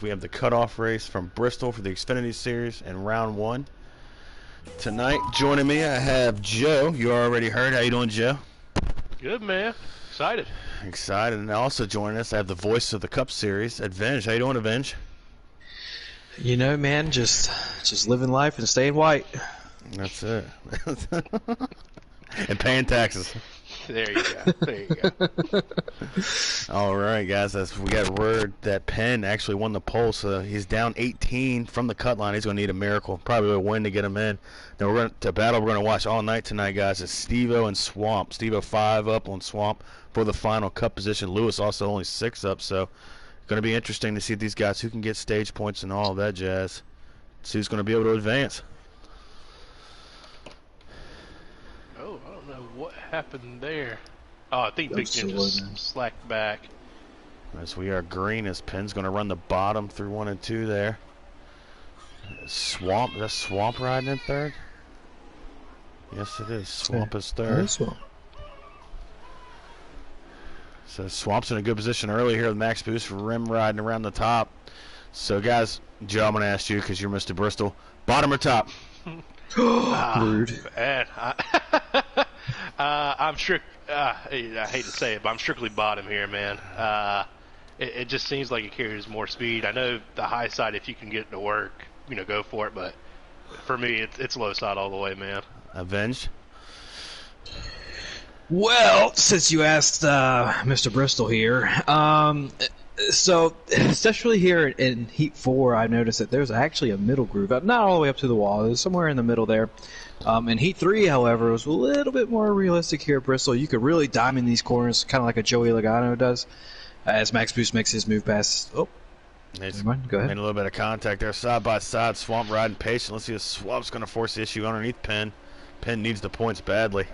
We have the cutoff race from Bristol for the Xfinity Series in round 1. Tonight, joining me, I have Joe. You already heard. How you doing, Joe? Good, man. Excited. Excited. And also joining us, I have the voice of the Cup Series, Avenge. How you doing, Avenge? You know, man, just living life and staying white. That's it. And paying taxes. There you go. There you go. All right, guys. We got word that Penn actually won the poll, so he's down 18 from the cut line. He's going to need a miracle, probably a win to get him in. Now we're going to battle. We're going to watch all night tonight, guys. It's Steve-O and Swamp. Steve-O 5 up on Swamp for the final Cup position. Lewis also only 6 up, so going to be interesting to see these guys who can get stage points and all of that jazz. See who's going to be able to advance. Oh, I don't know what happened there. Oh, I think Big Jim just slacked back. As we are green, as Penn's going to run the bottom through 1 and 2 there. Swamp, is that Swamp riding in third? Yes, it is. Swamp is third. Swamp. So Swamp's in a good position early here with Max Boost, rim riding around the top. So, guys, Joe, I'm going to ask you because you're Mr. Bristol. Bottom or top? Rude. Man, I'm sure. I hate to say it, but I'm strictly bottom here, man. It just seems like it carries more speed. I know the high side, if you can get it to work, go for it. But for me, it's low side all the way, man. Avenged? Well, since you asked Mr. Bristol here, so especially here in Heat 4, I noticed that there's actually a middle groove, not all the way up to the wall. There's somewhere in the middle there. In Heat 3, however, it was a little bit more realistic here at Bristol. You could really diamond these corners, kind of like a Joey Logano does, as Max Boost makes his move past. Oh, never mind. Go ahead. Made a little bit of contact there, side by side. Swamp riding patient. Let's see if Swamp's going to force the issue underneath Penn. Penn needs the points badly,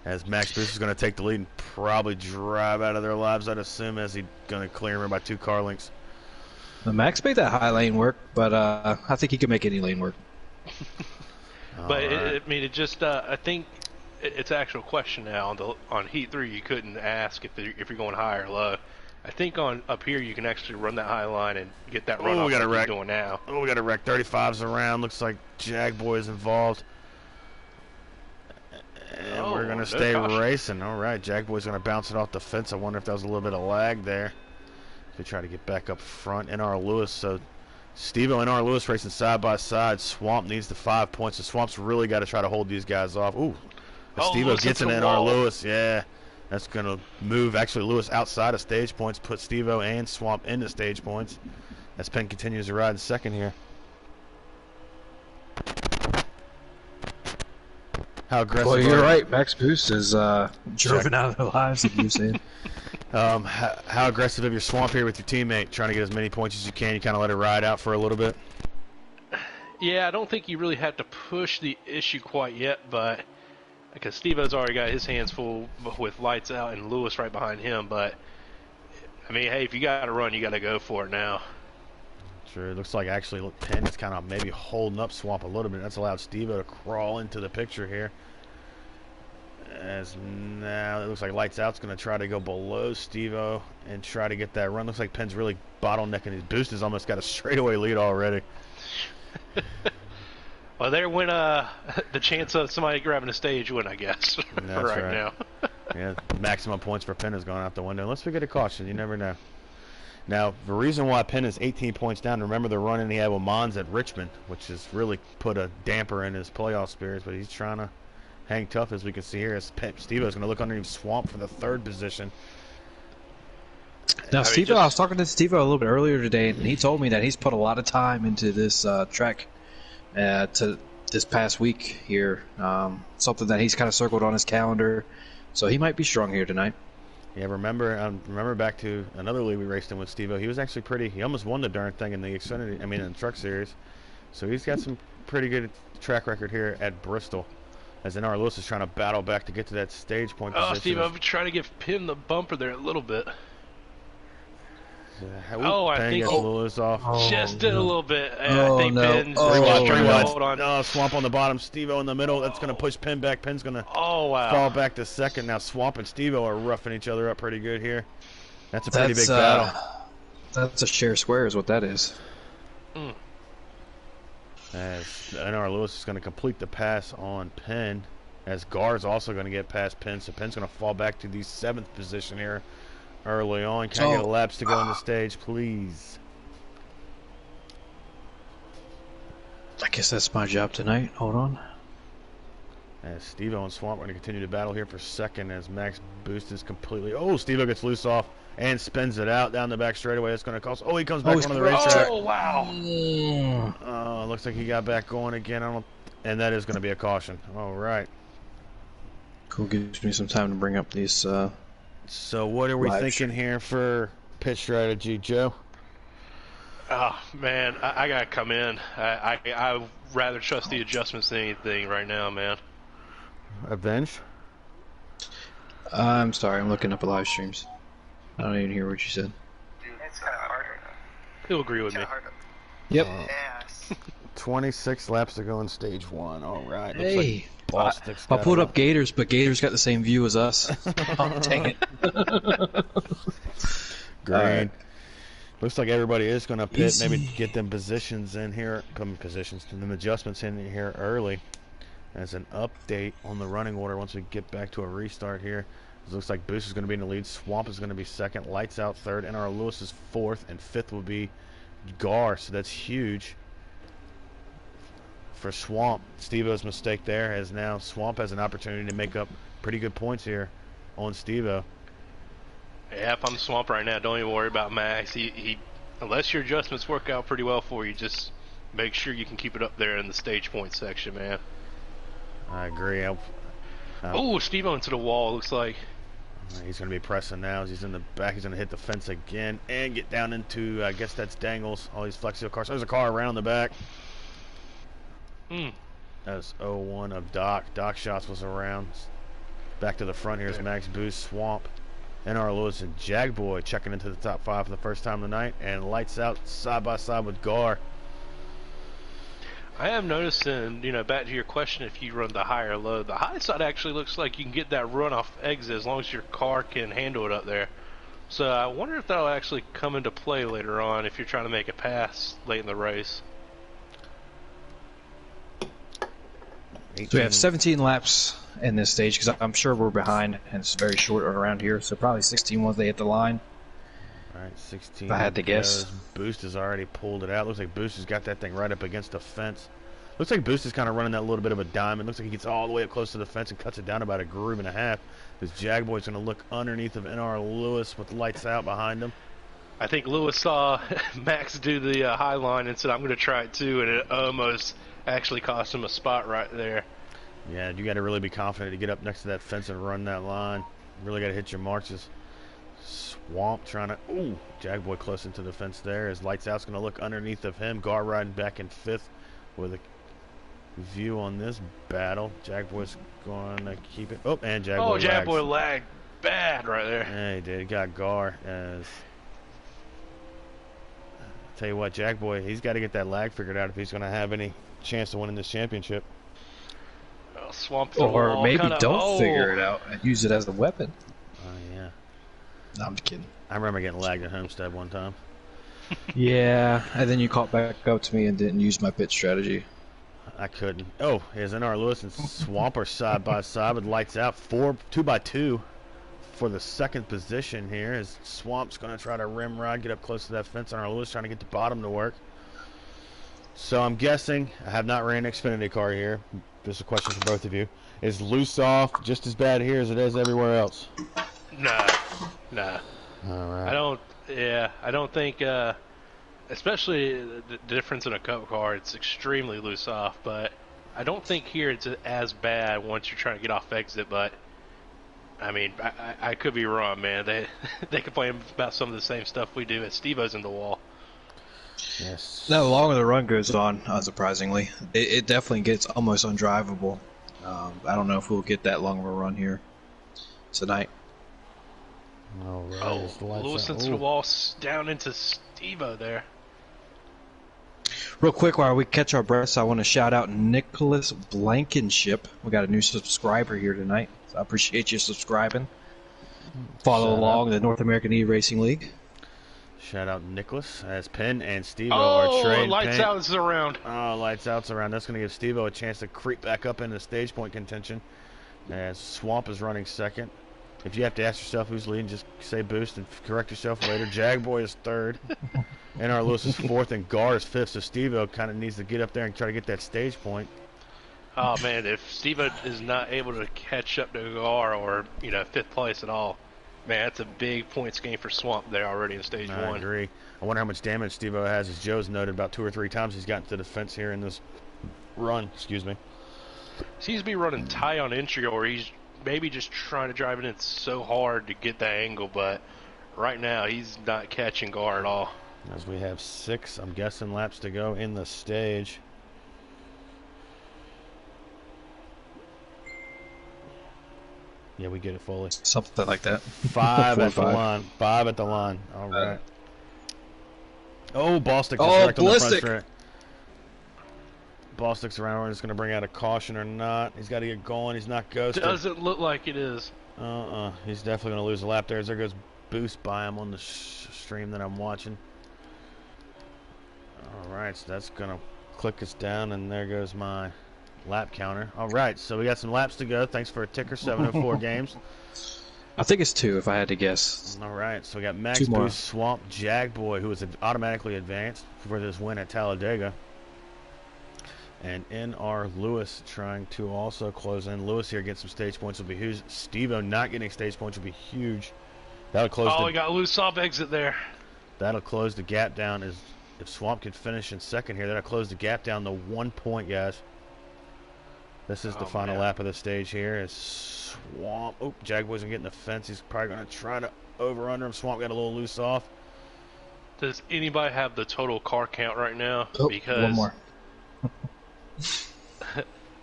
as Max Boost is going to take the lead and probably drive out of their lives, I'd assume, as he's going to clear him by 2 car lengths. Max made that high lane work, but I think he can make any lane work. But I think it's an actual question now. On Heat 3, you couldn't ask if you're going high or low. I think up here you can actually run that high line and get that run off like you're doing now. Oh, we got a wreck. 35's around. Looks like Jag Boy's involved. And we're going to stay racing. All right, Jag Boy's going to bounce it off the fence. I wonder if that was a little bit of lag there. We try to get back up front. NR Lewis, so Steve-O and NR Lewis racing side by side. Swamp needs the 5 points. The Swamp's really got to try to hold these guys off. Ooh, Steve-O gets in NR Lewis. Yeah, that's going to move actually Lewis outside of stage points, put Steve-O and Swamp into stage points as Penn continues to ride in second here. How aggressive? Well, you're right. Max Boost is driven out of their lives, like you said. How aggressive of your Swamp here with your teammate, trying to get as many points as you can? You kind of let it ride out for a little bit. Yeah, I don't think you really have to push the issue quite yet, but because Steve-O's already got his hands full with lights out and Lewis right behind him. But I mean, hey, if you got to run, you got to go for it now. Sure, it looks like actually Penn is kind of maybe holding up Swamp a little bit. That's allowed Steve-O to crawl into the picture here. As now it looks like Lights Out's going to try to go below Steve-O and try to get that run. Looks like Penn's really bottlenecking. His Boost has almost got a straightaway lead already. Well, there went the chance of somebody grabbing a stage win, I guess, right now. Yeah, maximum points for Penn has gone out the window. Unless we get a caution, you never know. Now, the reason why Penn is 18 points down, remember the run-in he had with Mons at Richmond, which has really put a damper in his playoff spirits, but he's trying to hang tough, as we can see here, as Steve-O is going to look underneath Swamp for the 3rd position. Now, Steve-O, I was talking to Steve-O a little bit earlier today, and he told me that he's put a lot of time into this track to this past week here, something that he's kind of circled on his calendar, so he might be strong here tonight. Yeah, remember back to another league we raced in with Steve-O. He was actually he almost won the darn thing in the Xfinity, in the truck series. So he's got some pretty good track record here at Bristol. As NR Lewis is trying to battle back to get to that stage point position. Steve-O trying to give Penn the bumper there a little bit. I think Lewis off. Just did a little bit. I think Penn's hold on. No, Swamp on the bottom, Steve-O in the middle. That's going to push Penn back. Penn's going to fall back to second. Now Swamp and Steve-O are roughing each other up pretty good here. That's a pretty big battle. That's a share square is what that is. Mm. As NR Lewis is going to complete the pass on Penn, as Gar's also going to get past Penn, so Penn's going to fall back to the 7th position here early on. Can I get a laps to go on the stage, please? I guess that's my job tonight. Hold on. As Steve-O and Swamp are going to continue to battle here for second as Max Boost is completely... Oh, Steve-O gets loose off and spins it out down the back straightaway. It's going to cost... Oh, he comes back onto the racetrack. Oh, wow. Oh, looks like he got back going again. And that is going to be a caution. All right. Cool. Gives me some time to bring up these... So what are we thinking here for pit strategy, Joe? Oh, man, I got to come in. I'd rather trust the adjustments than anything right now, man. Avenged? I'm sorry, I'm looking up at live streams. I don't even hear what you said. It's kind of hard right now. He'll agree with me. Yep. Yes. 26 laps to go in stage 1. All right. Hey, Like I pulled up Gators, but Gators got the same view as us. Oh, dang it. Green. Right. Looks like everybody is going to pit, Easy. maybe get them positions in here, them adjustments in here early. As an update on the running order, once we get back to a restart here, it looks like Boost is going to be in the lead, Swamp is going to be second, Lights Out third, NR Lewis is fourth, and fifth will be Gar, so that's huge for Swamp. Steve-O's mistake there, as now Swamp has an opportunity to make up pretty good points here on Steve-O. Yeah, if I'm Swamp right now, don't even worry about Max. He unless your adjustments work out pretty well for you, just make sure you can keep it up there in the stage point section, man. I agree. Oh, Steve-O into the wall, looks like. He's going to be pressing now as he's in the back. He's going to hit the fence again and get down into, I guess that's Dangles, all these Flexio cars. There's a car around the back. That's 01 of Doc. Doc Shots was around. Back to the front here is Max Boost, Swamp, NR Lewis, and Jagboy checking into the top 5 for the first time tonight. And Lights Out side by side with Gar. I am noticing, back to your question, if you run the high or low, the high side actually looks like you can get that run off exit as long as your car can handle it up there. So I wonder if that'll actually come into play later on if you're trying to make a pass late in the race. So we have 17 laps in this stage because I'm sure we're behind and it's very short around here. So probably 16 once they hit the line. All right, 16. If I had to guess. Boost has already pulled it out. Looks like Boost has got that thing right up against the fence. Looks like Boost is kind of running that little bit of a diamond. Looks like he gets all the way up close to the fence and cuts it down about a groove and a half. This Jagboy's going to look underneath of NR Lewis with Lights Out behind him. I think Lewis saw Max do the high line and said, I'm going to try it too, and it almost actually cost him a spot right there. Yeah, you got to really be confident to get up next to that fence and run that line. Really got to hit your marches. Swamp trying to... Ooh, Jagboy close into the fence there. As Lights Out's going to look underneath of him. Gar riding back in 5th with a view on this battle. Jagboy's going to keep it. Oh, and Jagboy Oh, Jagboy lagged bad right there. Yeah, he did. He got Gar as... Tell you what, Jagboy, he's got to get that lag figured out if he's going to have any chance to winning this championship. Well, Swamp or maybe don't figure it out and use it as a weapon. Oh, yeah. No, I'm just kidding. I remember getting lagged at Homestead one time. Yeah, and then you caught back up to me and didn't use my pit strategy. I couldn't. Oh, here's NR Lewis and Swamp are side by side with Lights Out. 2x2 for the second position here. As Swamp's going to try to rim ride, get up close to that fence. NR Lewis trying to get the bottom to work. So I'm guessing, I have not ran an Xfinity car here. This is a question for both of you. Is loose off just as bad here as it is everywhere else? Nah. All right. I don't think, especially the difference in a cup car, it's extremely loose off, but I don't think here it's as bad once you're trying to get off exit, but I mean, I could be wrong, man. They complain about some of the same stuff we do as Steve-O's in the wall. Yes. No, the longer the run goes on, unsurprisingly, it definitely gets almost undrivable. I don't know if we'll get that long of a run here tonight. All right. Oh, Lewis into the wall, down into Steve-O there. Real quick, while we catch our breaths, I want to shout out Nicholas Blankenship. We got a new subscriber here tonight, so I appreciate you subscribing. Follow along the North American eRacing League. Shout out Nicholas as Penn and Steve Oh, are trading. lights out is around. Oh, lights out's around. That's going to give Steve a chance to creep back up into stage point contention. As Swamp is running second. If you have to ask yourself who's leading, just say boost and correct yourself later. Jagboy is third. NR Lewis is fourth and Gar is fifth. So Steve-O kind of needs to get up there and try to get that stage point. Oh man, if Steve is not able to catch up to Gar or fifth place at all, man, that's a big points game for Swamp there already in stage 1. I agree. I wonder how much damage Steve-O has. As Joe's noted, about 2 or 3 times he's gotten to the fence here in this run. Excuse me. Seems to be running tight on entry, or he's maybe just trying to drive it in so hard to get that angle, but right now he's not catching Gar at all. As we have 6, I'm guessing, laps to go in the stage. Yeah, we get it fully. Something like that. 5 at the 4 or 5. line. 5 at the line. All right. Oh, Ballstick Oh, just wrecked on the front Ballistic. straight. Ballstick's around. Whether it's going to bring out a caution or not. He's got to get going. He's not ghosted. Doesn't look like it is. He's definitely going to lose a lap there. There goes Boost by him on the stream that I'm watching. All right, so that's going to click us down, and there goes my lap counter. All right, so we got some laps to go. Thanks for a ticker, 704 games. I think it's 2 if I had to guess. All right, so we got Max 2 more. Boost, Swamp, Jagboy, who was automatically advanced for this win at Talladega. And NR Lewis trying to also close in. Lewis here gets some stage points will be huge. Steve-O not getting stage points will be huge. That'll close. Oh, we got a loose off exit there. That'll close the gap down. As if Swamp can finish in second here, that'll close the gap down to 1 point, guys. This is the final lap of the stage here. As Swamp, oh, Jagboy's gonna get in the fence. He's probably gonna try to over under him. Swamp got a little loose off. Does anybody have the total car count right now? Oh, Because 1 more.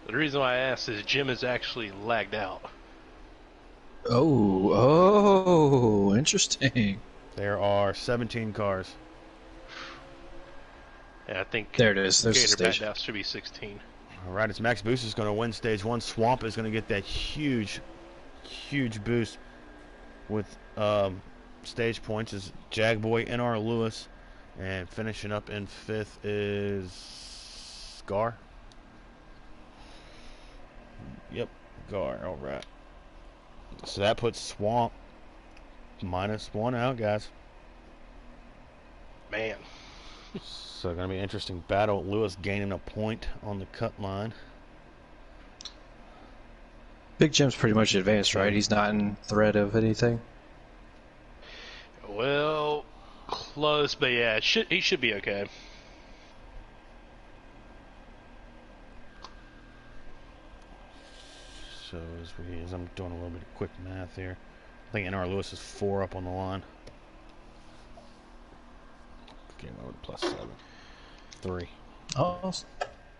the reason why I asked is Jim is actually lagged out. Oh, interesting. There are 17 cars. Yeah, I think There it is. There's the Gator stage. back now should be 16. All right, it's Max Boost is going to win stage 1. Swamp is going to get that huge boost with stage points. Is Jagboy, NR Lewis, and finishing up in 5th is Gar. Yep, Gar. All right. So that puts Swamp -1 out, guys. Man. So going to be an interesting battle. Lewis gaining a point on the cut line. Big Jim's pretty much advanced, right? He's not in threat of anything. Well, close, but yeah, he should be okay. So as I'm doing a little bit of quick math here, I think NR Lewis is 4 up on the line. Game mode +7. 3. Oh,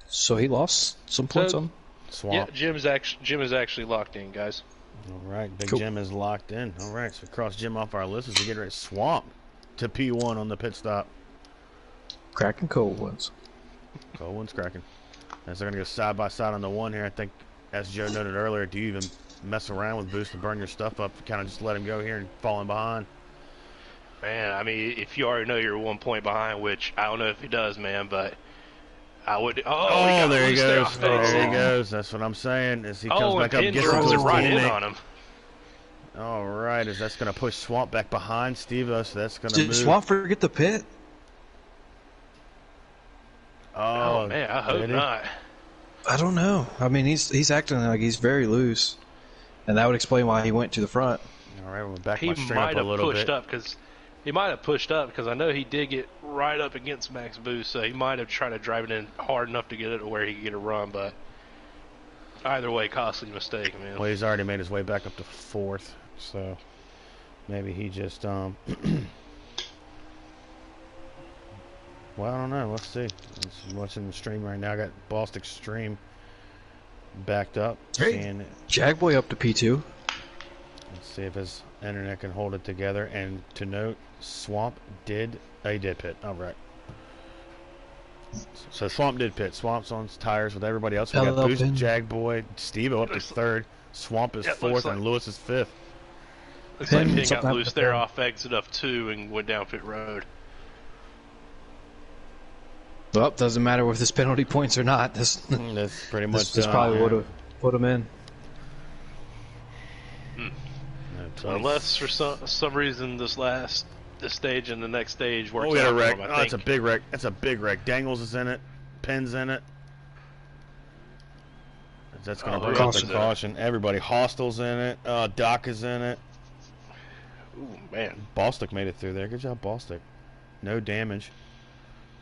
so he lost some points on. Swamp. Yeah, Jim is actually locked in, guys. All right, Big Cool. Jim is locked in. All right, so we cross Jim off our list as we get ready to Swamp to P1 on the pit stop. Cracking cold ones. Cold one's cracking. As they're going to go side by side on the 1 here, I think, as Joe noted earlier, do you even mess around with Boost and burn your stuff up? Kind of just let him go here and fall in behind. Man, I mean, if you already know you're 1 point behind, which I don't know if he does, man, but I would. Oh, there he loose there goes. off exit. There he goes. That's what I'm saying. As he comes And back up, Penn gets throws into it his right in teammate. on him. All right, as that's going to push Swamp back behind Steve-O, so that's going to Did move. Swamp forget the pit? Oh man, I hope did he? not. I don't know. I mean, he's acting like he's very loose, and that would explain why he went to the front. All right, we're back He my stream up might a have little pushed bit. up because he might have pushed up because I know he did get right up against Max Boost, so he might have tried to drive it in hard enough to get it to where he could get a run. But either way, costly mistake, man. Well, he's already made his way back up to 4th, so maybe he just well, I don't know. Let's see. I'm watching the stream right now. I got Ballstick stream backed up. Hey. Seeing it. Jagboy up to P2. Let's see if his internet can hold it together. And to note, Swamp did pit. All right. So Swamp did pit. Swamp's on his tires with everybody else. We got Hello, Boost, Finn. Jagboy, Steve-O up to 3rd. Swamp is Yeah, it looks 4th, and Lewis is 5th. Looks like Penn, Penn got something loose happened there there. off exit of 2 and went down pit road. Well, doesn't matter if there's penalty points or not. That's pretty much this probably would have put him in. So unless for some reason this stage and the next stage works we had out a wreck. for him, That's a big wreck. That's a big wreck. Dangles is in it. Penn's in it. That's going to bring up the caution. Everybody. Hostel's in it. Doc is in it. Ooh, man. Ballstick made it through there. Good job, Ballstick. No damage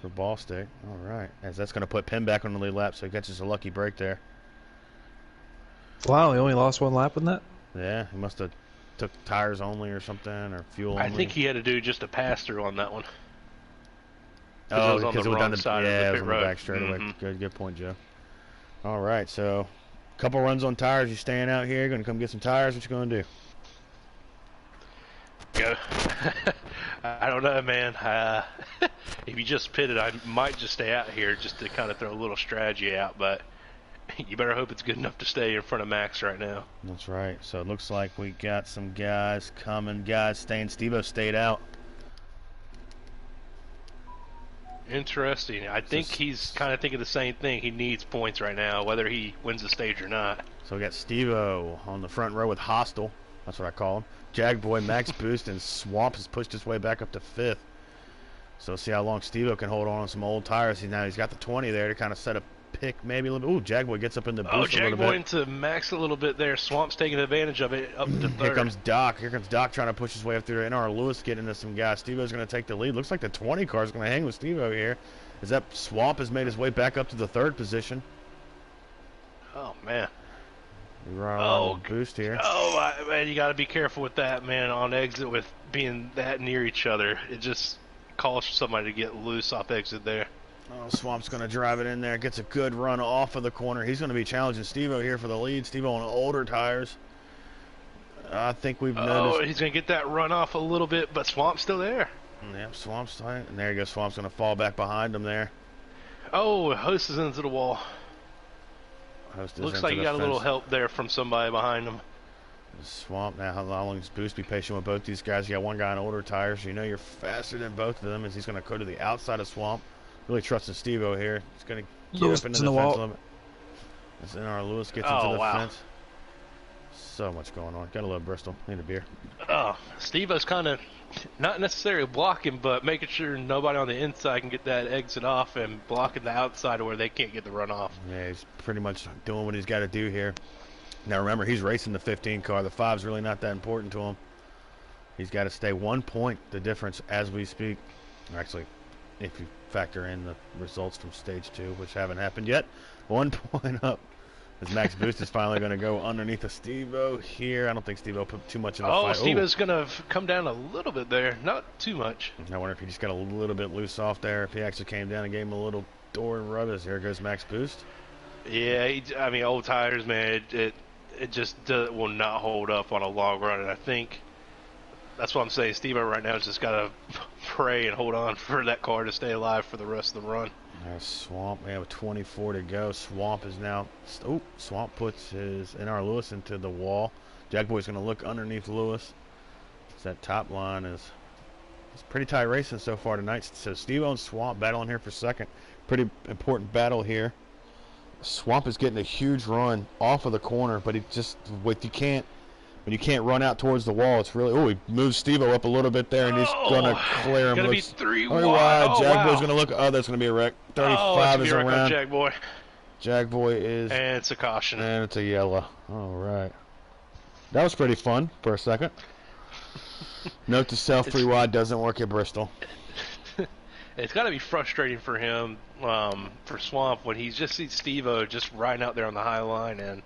for Ballstick. All right. As that's going to put Penn back on the lead lap, so he gets us a lucky break there. Wow, he only lost 1 lap in that? Yeah, he must have took tires only or something, or fuel only. I think he had to do just a pass-through on that one. Oh, because it was on the wrong side of the pit road. Back straightaway. Good point, Joe. All right, so a couple runs on tires. You staying out here? Going to come get some tires? What you going to do? Go. I don't know, man. If you just pitted, I might just stay out here just to kind of throw a little strategy out, but you better hope it's good enough to stay in front of Max right now. That's right. So it looks like we got some guys coming. Guys staying. Steve-O stayed out. Interesting. I think he's kind of thinking the same thing. He needs points right now, whether he wins the stage or not. So we got Steve-O on the front row with Hostile. That's what I call him. Jagboy, Max Boost, and Swamp has pushed his way back up to 5th. So see how long Steve-O can hold on some old tires. He's got the 20 there to kind of set a pick maybe a little bit. Ooh, Jagboy gets up in the boost a little bit. Jagboy into Max a little bit there. Swamp's taking advantage of it up to 3rd. Here comes Doc. Here comes Doc trying to push his way up through there. NARL Lewis getting into some guys. Steve-O's going to take the lead. Looks like the 20 car is going to hang with Steve-O here. As that Swamp has made his way back up to the 3rd position. Oh, man. Boost here. Man, you got to be careful with that, man, on exit with being that near each other. It just calls for somebody to get loose off exit there. Oh, Swamp's going to drive it in there. Gets a good run off of the corner. He's going to be challenging Steve-O here for the lead. Steve-O on older tires. I think we've noticed. Oh, he's going to get that run off a little bit, but Swamp's still there. Yep, Swamp's tight. And there you go. Swamp's going to fall back behind him there. Oh, Host is into the wall. Host Looks like he got a little help there from somebody behind him. Swamp now, how long does Boost? Be patient with both these guys. You got one guy on older tires. You know you're faster than both of them as he's going to go to the outside of Swamp. Really trusting Steve-O here. He's going to get up into the fence limit. As NARL Lewis gets into the fence. So much going on. Gotta love Bristol. Need a beer. Oh, Steve-O's kind of not necessarily blocking, but making sure nobody on the inside can get that exit off and blocking the outside where they can't get the run off. Yeah, he's pretty much doing what he's got to do here. Now remember, he's racing the 15 car. The 5's really not that important to him. He's got to stay 1 point the difference as we speak. Actually, if you factor in the results from stage 2, which haven't happened yet, 1 point up. As Max Boost is finally going to go underneath of Steve-O here. I don't think Steve-O put too much in the fight. Steve-O's going to come down a little bit there. Not too much. I wonder if he just got a little bit loose off there. If he actually came down and gave him a little door and rub. As here goes Max Boost. Yeah, I mean, old tires, man, it just will not hold up on a long run. And I think that's what I'm saying. Steve-O right now has just got to pray and hold on for that car to stay alive for the rest of the run. Swamp, we have 24 to go. Swamp is now. Swamp puts his NARL Lewis into the wall. Jackboy's going to look underneath Lewis. That top line is. It's pretty tight racing so far tonight. So Steve-O and Swamp battling here for second. Pretty important battle here. Swamp is getting a huge run off of the corner, but he just when you can't run out towards the wall, it's really. He moves Steve-O up a little bit there, and he's gonna clear him. Gonna be 3 wide. Jagboy's gonna look. Oh, that's gonna be a wreck. 35 is around. Jagboy. Jagboy is. And it's a caution. And it's a yellow. All right. That was pretty fun for a second. Note to self: 3 wide doesn't work at Bristol. It's got to be frustrating for him, for Swamp, when he just sees Steve-O just riding out there on the high line, and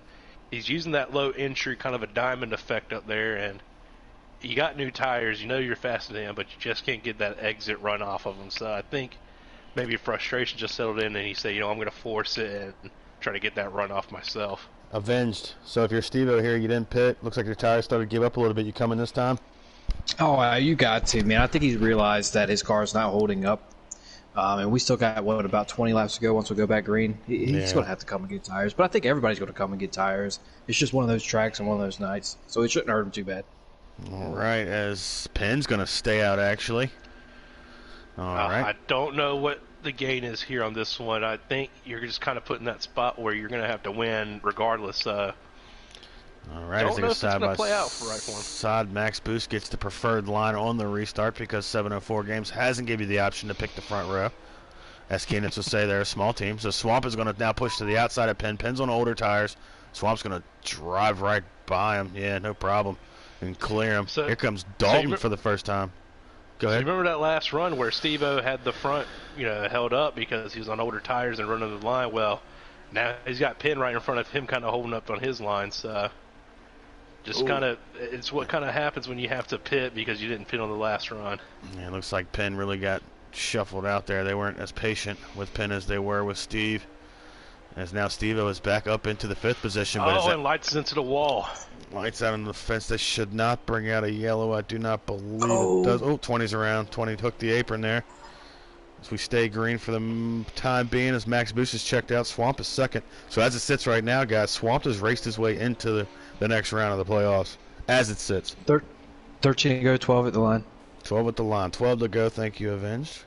he's using that low entry, kind of a diamond effect up there, and you got new tires, you know you're faster than him, but you just can't get that exit run off of him. So I think maybe frustration just settled in, and he said, I'm going to force it and try to get that run off myself. Avenged. So if you're Steve-O here, you didn't pit. Looks like your tires started to give up a little bit. You coming this time? Oh, you got to, man. I think he's realized that his car's not holding up. And we still got, about 20 laps to go once we go back green. He's going to have to come and get tires. But I think everybody's going to come and get tires. It's just one of those tracks and one of those nights. So it shouldn't hurt him too bad. All right, as Penn's going to stay out, actually. All right. I don't know what the gain is here on this one. I think you're just kind of put in that spot where you're going to have to win regardless. All right, don't know if it's going to play out for right for him. Side Max Boost gets the preferred line on the restart because 704 Games hasn't given you the option to pick the front row. As Keenan will say, they're a small team. So Swamp is going to now push to the outside of Penn. Penn's on older tires. Swamp's going to drive right by him. Yeah, no problem. And clear him. So, here comes Dalton for the first time. Go ahead. So you remember that last run where Steve-O had the front, held up because he was on older tires and running the line? Well, now he's got Penn right in front of him kind of holding up on his lines. Just kind of, it's what kind of happens when you have to pit because you didn't pit on the last run. Yeah, it looks like Penn really got shuffled out there. They weren't as patient with Penn as they were with Steve. As now Steve-O is back up into the 5th position. But and lights into the wall. Lights out on the fence. They should not bring out a yellow. I do not believe it does. 20's around. 20 hooked the apron there. As we stay green for the time being as Max Boost is checked out. Swamp is second. So as it sits right now, guys, Swamp has raced his way into the next round of the playoffs. As it sits. 13 to go, 12 at the line. 12 at the line. 12 to go. Thank you, Avenged.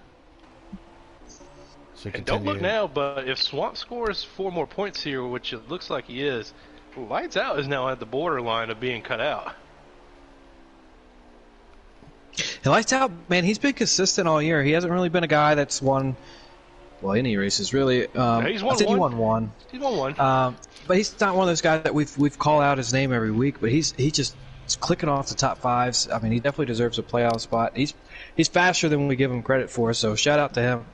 So and don't look now, but if Swamp scores 4 more points here, which it looks like he is, Lights Out is now at the borderline of being cut out. And Lights Out, man, he's been consistent all year. He hasn't really been a guy that's won, well, any races really. He's won He won one. He's won one. But he's not one of those guys that we've called out his name every week. But he's just clicking off the top 5s. I mean, he definitely deserves a playoff spot. He's faster than we give him credit for. So shout out to him.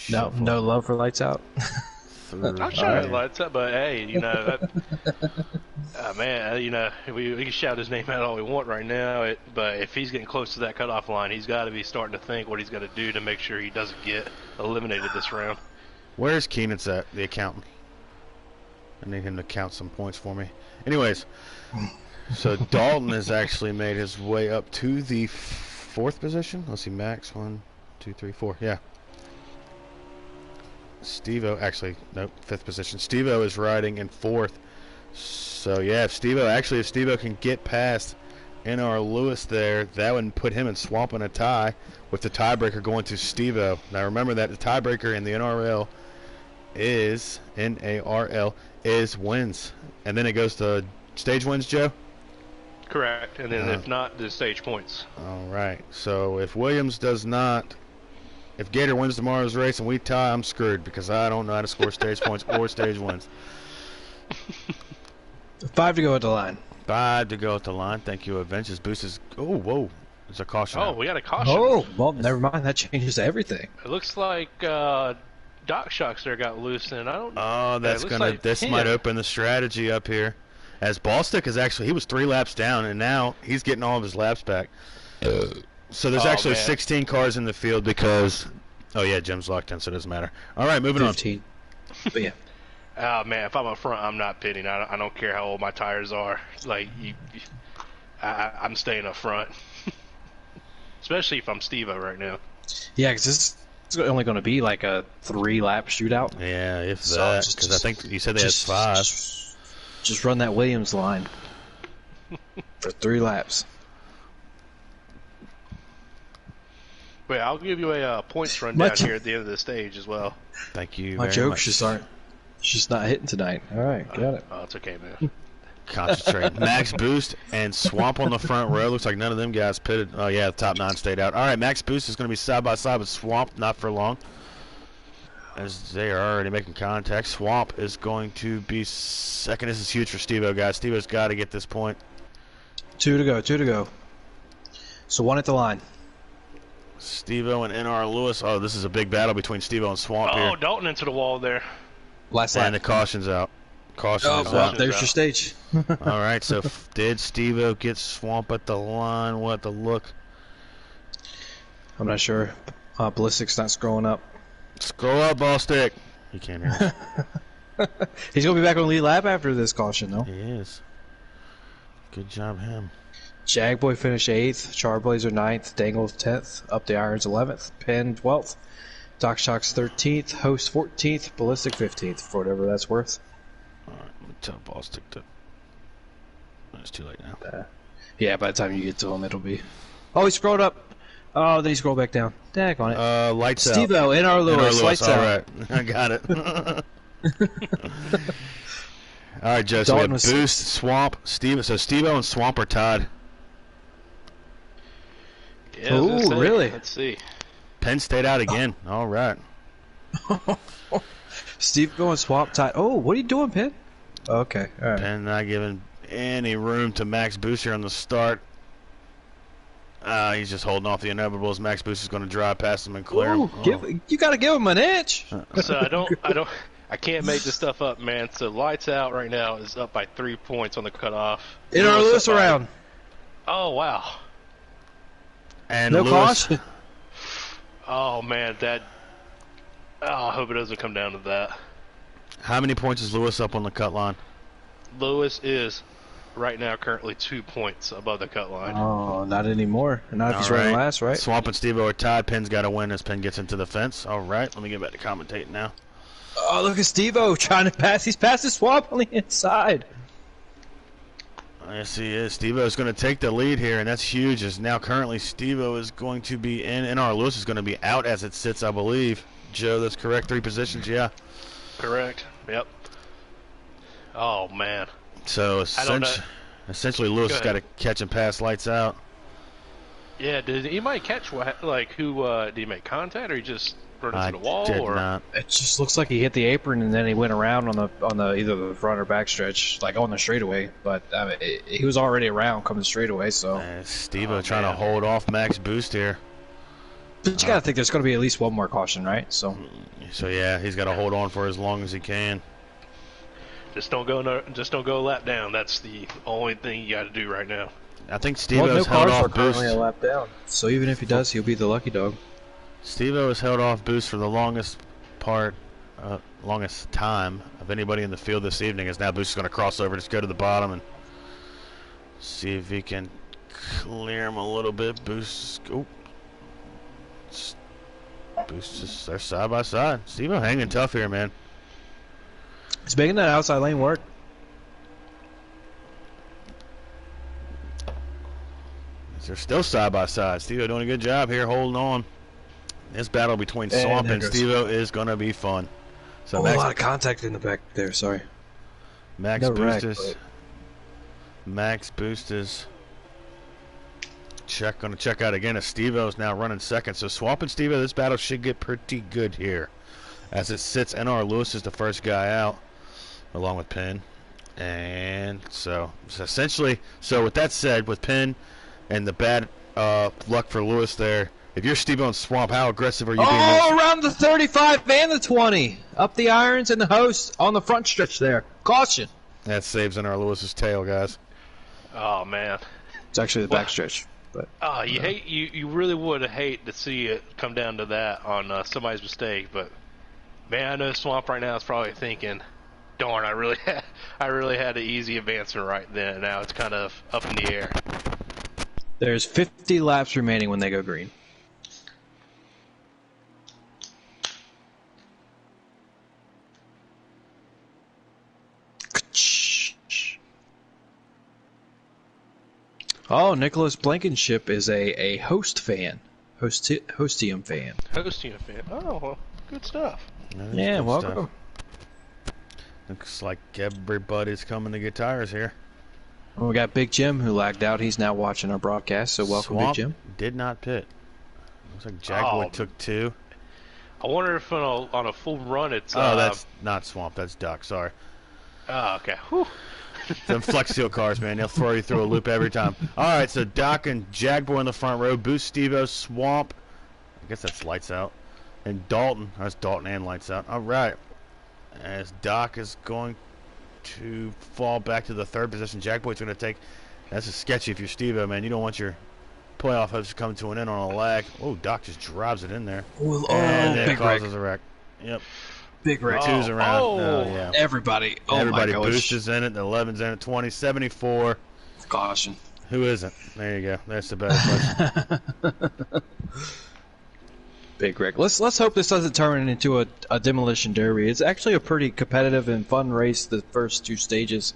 No love for Lights Out. I'm sure Lights Out, but hey, man, we can shout his name out all we want right now. But if he's getting close to that cutoff line, he's got to be starting to think what he's got to do to make sure he doesn't get eliminated this round. Where's Keenan's at, the accountant? I need him to count some points for me. Anyways, so Dalton has actually made his way up to the 4th position. Let's see, Max, 1, 2, 3, 4. Yeah. Steve-O, actually, nope, 5th position. Steve-O is riding in 4th. So, yeah, if Steve-O can get past NR Lewis there, that would put him and Swamp in a tie, with the tiebreaker going to Steve-O. Now, remember that the tiebreaker in the NRL is, NARL, is wins. And then it goes to stage wins, Joe? Correct. And then if not, the stage points. All right. So, if Williams does not... If Gator wins tomorrow's race and we tie, I'm screwed because I don't know how to score stage points or stage wins. 5 to go at the line. 5 to go at the line. Thank you, Avengers. Boost is... Oh, whoa. There's a caution. Oh, we got a caution. Oh, well, never mind. That changes everything. It looks like Doc Shocks there got loose, and I don't... Oh, that's going to... This might open the strategy up here. As Ballstick is actually... He was 3 laps down, and now he's getting all of his laps back. So there's actually 16 cars in the field because... Oh, yeah, Jim's locked in, so it doesn't matter. All right, moving 15. on. But, yeah. Oh, man, if I'm up front, I'm not pitting. I don't care how old my tires are. Like, I'm staying up front. Especially if I'm Steve-O right now. Yeah, because this is only going to be like a 3-lap shootout. Yeah, if that. Because I think you said they had 5. Just run that Williams line for 3 laps. Wait, I'll give you a points rundown here at the end of the stage as well. Thank you. My jokes just not hitting tonight. All right, got it. Oh, it's okay, man. Concentrate. Max Boost and Swamp on the front row. Looks like none of them guys pitted. Oh, yeah, the top 9 stayed out. All right, Max Boost is going to be side by side with Swamp, not for long. As they are already making contact. Swamp is going to be second. This is huge for Steve-O, guys. Steve-O's got to get this point. 2 to go. So 1 at the line. Steve-O and NR Lewis. Oh, this is a big battle between Steve-O and Swamp here. Oh, Dalton into the wall there. Last lap. And the caution's out. Caution's out. There's your stage. All right, so did Steve-O get Swamp at the line? We'll have to look. I'm not sure. Ballistic's not scrolling up. Scroll up, Ballstick. He can't hear us. He's going to be back on lead lap after this caution, though. He is. Good job, him. Jagboy finished 8th, Charblazer 9th, Dangle 10th, Up the Irons 11th, Penn 12th, Doc Shocks 13th, Host 14th, Ballistic 15th, for whatever that's worth. All right. Tell ball stick to. It's too late now. Yeah, by the time you get to him, it'll be. Oh, he scrolled up. Oh, then he scrolled back down. Dag on it. Lights out. Steve-O, NARL Lewis, lights all out. right. I got it. All right, Joe. So we have Boost, Swamp, Steve. So Steve-O and Swamp are tied. Yeah, Oh, really? Let's see. Penn State out again. All right. Steve-O and Swamp tied. Oh, what are you doing, Penn? Okay, all right. Penn not giving any room to Max Boost here on the start. He's just holding off the inevitable as Max Boost is going to drive past him and clear him. You got to give him an inch. So I can't make this stuff up, man. So lights out right now is up by 3 points on the cutoff. NARL Lewis around. Oh wow. And No Lewis, caution. Oh man, I hope it doesn't come down to that. how many points is Lewis up on the cut line? Lewis is right now currently 2 points above the cut line. Oh, not anymore. Not if he's All running right. last, right? Swamp and Steve-O are tied. Penn's got to win as Penn gets into the fence. All right, let me get back to commentating now. Oh, look at Steve-O trying to pass. He's past his Swamp on the inside. Yes, he is. Steve-O is going to take the lead here, and that's huge. As now currently Steve-O is going to be in. NR Lewis is going to be out as it sits, I believe. Joe, that's correct. 3 positions, yeah. Correct. Yep. Oh man. So essentially Lewis has got to catch and pass lights out. Yeah. Did anybody catch who? Did he make contact, or he just run into the wall? Did or not. It just looks like he hit the apron and then he went around on the either the front or back stretch, like on the straightaway. But I mean, he was already around coming straightaway. So, Steve-O trying to hold off Max Boost here. but you gotta think there's gonna be at least one more caution, right? So yeah, he's got to hold on for as long as he can. Just don't go a lap down. That's the only thing you got to do right now. I think no Steve-O's held cars are off Boost. currently a lap down. So even if he does, he'll be the lucky dog. Steve-O has held off Boost for the longest time of anybody in the field this evening. As now Boost is going to cross over, just go to the bottom and see if he can clear him a little bit. Boost just they're side by side. Steve-O hanging tough here, man. He's making that outside lane work. They're still side by side. Steve-O doing a good job here, holding on. This battle between Swamp and Steve-O is going to be fun. So a lot of contact in the back there. Sorry. Max Boost is going to check out again as Steve-O is now running second. So Swamp and Steve-O, this battle should get pretty good here. As it sits, NR Lewis is the first guy out, along with Penn. And so essentially, with that said, with Penn and the bad luck for Lewis there, if you're Steve-O and Swamp, how aggressive are you being? Oh, around the 35 and the 20. Up the irons and the host on the front stretch there. Caution. That saves NR Lewis's tail, guys. Oh man. It's actually the back stretch. But you really would hate to see it come down to that on somebody's mistake, but man, I know Swamp right now is probably thinking, darn, I really had an easy advancement right then. Now it's kind of up in the air. There's 50 laps remaining when they go green. Oh, Nicholas Blankenship is a host fan. Hostium fan. Hostium fan. Oh, well, good stuff. Yeah, Good welcome. stuff. Looks like everybody's coming to get tires here. Well, we got Big Jim who lagged out. He's now watching our broadcast, so welcome, Swamp Big Jim. did not pit. Looks like Jaguar took 2. I wonder if on a full run it's... that's not Swamp. That's Duck. Sorry. Oh, okay. Whew. Them Flex Steel cars, man. They'll throw you through a loop every time. All right, so Doc and Jaguar in the front row. Boost, Steve-O, Swamp. I guess that's Lights Out. And Dalton. That's Dalton and Lights Out. All right. As Doc is going to fall back to the 3rd position. Jackboy's going to take... That's a sketchy if you're Steve-O, man. You don't want your playoff hopes coming to an end on a lag. Oh, Doc just drives it in there. And it causes a wreck. Yep. Big wreck. 2's around. Yeah. Everybody. Oh, Everybody. my gosh. Boost is in it. The 11's in it. 20, 74. Caution. Who isn't? There you go. That's the better question. big wreck. Let's hope this doesn't turn into a demolition derby. It's actually a pretty competitive and fun race. The first 2 stages.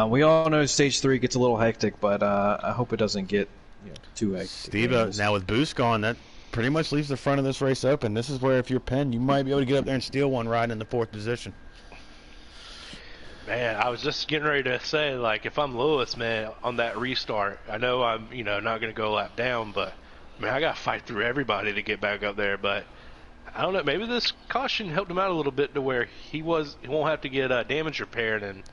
We all know stage 3 gets a little hectic, but I hope it doesn't get too hectic. Steve, now with Boost gone, that pretty much leaves the front of this race open. This is where if you're Penn, you might be able to get up there and steal one riding in the 4th position. Man, I was just getting ready to say, like, if I'm Lewis, man, on that restart, I know I'm, not going to go lap down, but, man, I got to fight through everybody to get back up there. But I don't know, maybe this caution helped him out a little bit to where he won't have to get damage repaired and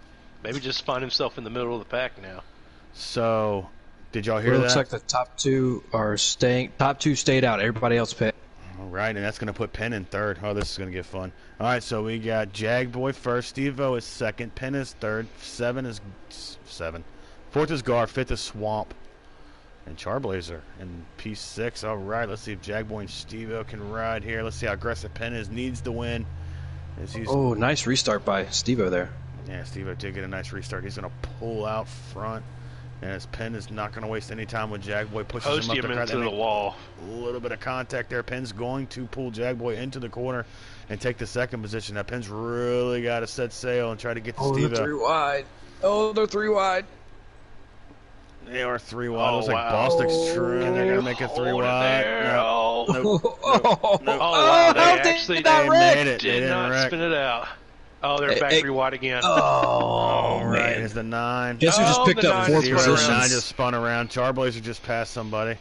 maybe just find himself in the middle of the pack now. So, did y'all hear that? It looks like the top 2 are staying. Top 2 stayed out. Everybody else picked. All right, and that's going to put Penn in 3rd. Oh, this is going to get fun. All right, so we got Jagboy first, Steve-O is 2nd, Penn is 3rd, 4th is Gar, 5th is Swamp, and Charblazer in P6. All right, let's see if Jagboy and Steve-O can ride here. Let's see how aggressive Penn is. Needs to win. Oh, nice restart by Steve-O there. Yeah, Steve-O did get a nice restart. He's going to pull out front. And his Penn is not going to waste any time with Jagboy. Pushes him up into the wall. A little bit of contact there. Penn's going to pull Jagboy into the corner and take the 2nd position. Now Penn's really got to set sail and try to get to Steve-O. They're 3 wide. Oh, they're 3 wide. They are 3 wide. Looks like Bostic's true. They're going to make it 3 wide. Nope. Wow. They made it. Did not spin it out. Oh, they're back 3 wide again. All right, here's the 9. Guess who just picked up 4 positions? 9 just spun around. Charblazer just passed somebody.